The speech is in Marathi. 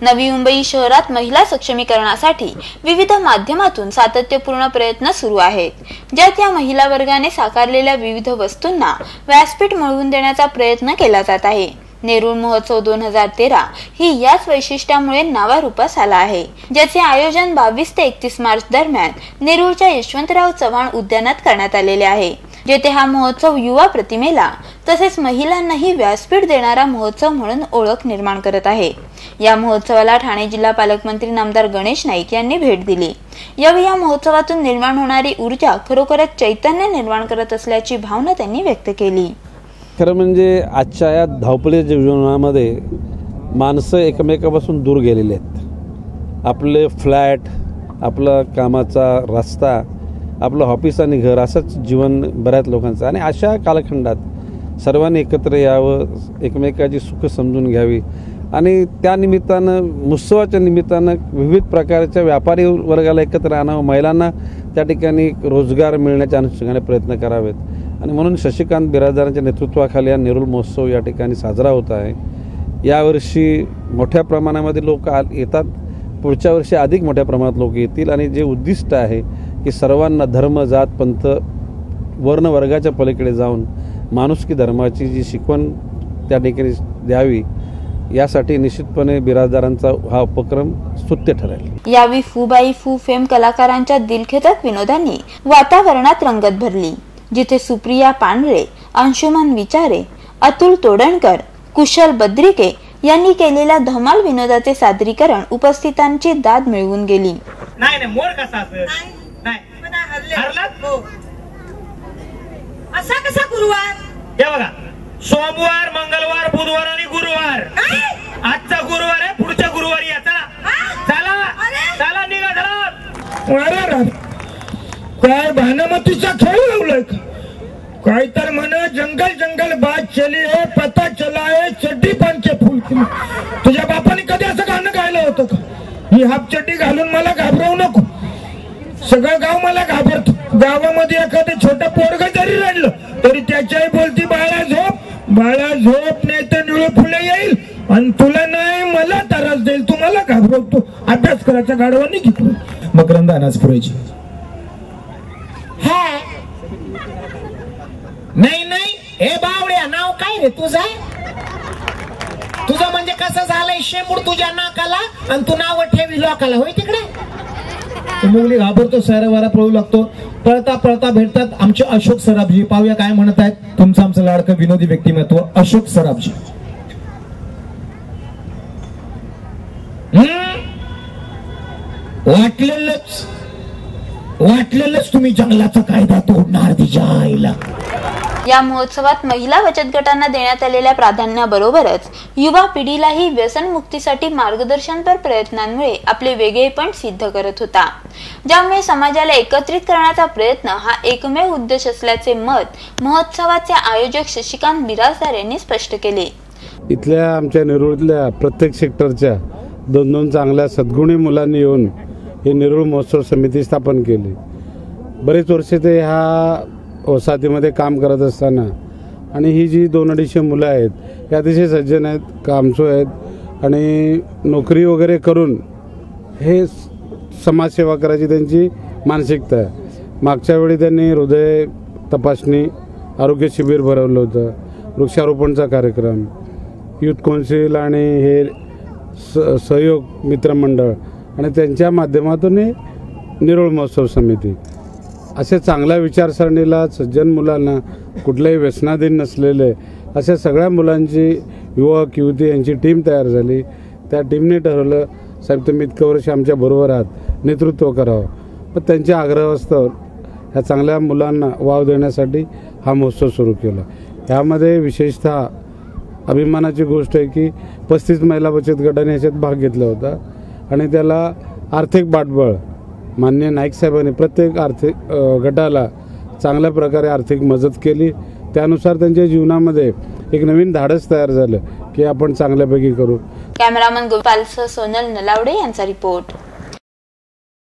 नवी मुंबई शहरात महिला सक्षमीकरणासाठी विविध माध्यमातून सातत्यपूर्ण प्रयत्न सुरू आहेत, ज्यात या महिला वर्गाने साकारलेल्या विविध वस्तूंना व्यासपीठ मिळवून देण्याचा प्रयत्न केला जात आहे। नेरूळ महोत्सव 2013 ही याच वैशिष्ट्यामुळे नावारूपास आला आहे, ज्याचे आयोजन 22 ते 31 मार्च दरम्यान नेरूळच्या यशवंतराव चव्हाण उद्यानात करण्यात आलेले आहे, जेथे हा महोत्सव युवा प्रतिमेला तसेच महिलांनाही व्यासपीठ देणारा महोत्सव म्हणून ओळख निर्माण करत आहे। या महोत्सवाला ठाणे जिल्हा पालकमंत्री नामदार गणेश नाईक यांनी भेट दिली। यावेळी या महोत्सवातून निर्माण होणारी ऊर्जा खरोखरच चैतन्य निर्माण करत असल्याची भावना त्यांनी व्यक्त केली। खरं म्हणजे आजच्या या धावपळीच्या जीवनामध्ये माणसं एकमेकापासून दूर गेलेले आहेत। आपले फ्लॅट, आपला कामाचा रस्ता, आपलं ऑफिस आणि घर असंच जीवन बऱ्याच लोकांचं, आणि अशा कालखंडात सर्वांनी एकत्र यावं, एकमेकाची सुख समजून घ्यावी, आणि त्या निमित्तानं उत्सवाच्या निमित्तानं विविध प्रकारच्या व्यापारी वर्गाला एकत्र आणावं, महिलांना त्या ठिकाणी रोजगार मिळण्याच्या अनुषंगाने प्रयत्न करावेत। आणि म्हणून शशिकांत बिराजदारांच्या नेतृत्वाखाली हा नेरूळ महोत्सव या ठिकाणी साजरा होत आहे। यावर्षी मोठ्या प्रमाणामध्ये लोक येतात, पुढच्या वर्षी अधिक मोठ्या प्रमाणात लोक येतील, आणि जे उद्दिष्ट आहे की सर्वांना धर्म, जात, पंथ, वर्ण, वर्गाच्या पलीकडे जाऊन माणुसकी धर्माची जी शिकवण त्या ठिकाणी द्यावी, यासाठी निश्चितपणे बिराजदारांचा हा उपक्रम स्तुत्य ठरेल। यावेळी फूबाई फू फेम कलाकारांच्या दिलखेदक विनोदांनी वातावरणात रंगत भरली, जिथे सुप्रिया पांढरे, अंशुमन विचारे, अतुल तोडणकर, कुशल बद्रिके यांनी केलेल्या धमाल विनोदाचे सादरीकरण उपस्थितांची दाद मिळवून गेली। नाही मोड कसा असेल, नाही असा कसा गुरुवार? हे बघा, सोमवार, मंगळवार, बुधवार आणि गुरुवार। आजचा गुरुवार आहे, पुढच्या गुरुवारी या। चला चला निघा चला। काय भानमतीचा खेळ लावलाय का? काय तर म्हणे जंगल जंगल बात चली है, पता चला है चड्डी पण के फूल खिले। तुझ्या बापाने कधी असं गाणं गायलं होतं का? ही हाफ चड्डी घालून मला घाबरवू नको, सगळं गाव मला घाबरतो। गावामध्ये एखादं छोटं पोरग जरी रडलं तरी त्याच्याही बोलती बाळा झोप, बाळा झोप, नाही तर निळू फुले येईल आणि तुला नाही मला त्रास देईल, तुम्हाला घाबरवतो। अभ्यास करायचा गाडवानी घेतो मकरंद अनासपुरेची। नाही नाही, हे बावड्या, नाव काय रे तुझं? तुझं म्हणजे कसं झालंय, शेंबूड तुझ्या नाकाला आणि तू नाव ठेवी लोकाला, होय तिकडे। मुली घाबरतो, सैरावारा पळू लागतो, पळता पळता भेटतात आमचे अशोक सराफजी। पाहूया काय म्हणत आहेत तुमचं आमचं लाडकं विनोदी व्यक्तिमत्व अशोक सराफजी। वाटलेलंच तुम्ही जंगलाचा कायदा तोडणार तिच्या आईला। या महोत्सवात महिला बचत गटांना देण्यात आलेल्या प्राधान्याबरोबरच युवा पिढीलाही व्यसनमुक्तीसाठी मार्गदर्शनपर प्रयत्नांमुळे आपले वेगळेपण सिद्ध करत होता, ज्यामुळे समाजाला एकत्रित करण्याचा प्रयत्न हा एकमेव उद्देश असल्याचे मत महोत्सवाचे आयोजक शशिकांत बिराजदार यांनी स्पष्ट केले। इथल्या आमच्या नेरूळतल्या प्रत्येक सेक्टरच्या 2-2 चांगल्या सद्गुणी मुलांनी येऊन ही नेरूळ महोत्सव समिती स्थापन केली। बरेच वर्षे ते ह्या वसाहतीमध्ये काम करत असताना, आणि ही जी 2-250 मुलं आहेत हे अतिशय सज्जन आहेत, कामसू आहेत, आणि नोकरी वगैरे करून हे समाजसेवा करायची त्यांची मानसिकता आहे। मागच्या वेळी त्यांनी हृदय तपासणी आरोग्य शिबिर भरवलं होतं, वृक्षारोपणचा कार्यक्रम, युथ कौन्सिल आणि हे सहयोग मित्रमंडळ, आणि त्यांच्या माध्यमातून नेरूळ महोत्सव समिती अशा चांगल्या विचारसरणीला सज्जन मुलांना, कुठल्याही व्यसनाधीन नसलेले अशा सगळ्या मुलांची युवक युवती यांची टीम तयार झाली। त्या टीमने ठरवलं, साहेब तुम्ही इतकं वर्ष आमच्या बरोबर आहात, नेतृत्व करावं। पण त्यांच्या आग्रहास्तव ह्या चांगल्या मुलांना वाव देण्यासाठी हा महोत्सव सुरू केला। ह्यामध्ये विशेषतः अभिमानाची गोष्ट आहे की 35 महिला बचत गटाने ह्याच्यात भाग घेतला होता, आणि त्याला आर्थिक पाठबळ माननीय नाईक साहेबांनी प्रत्येक आर्थिक गटाला चांगल्या प्रकारे आर्थिक मदत केली। त्यानुसार त्यांच्या जीवनामध्ये एक नवीन धाडस तयार झालं की आपण चांगल्यापैकी करू। कॅमेरामन गोपालसह सोनल नलावडे यांचा रिपोर्ट।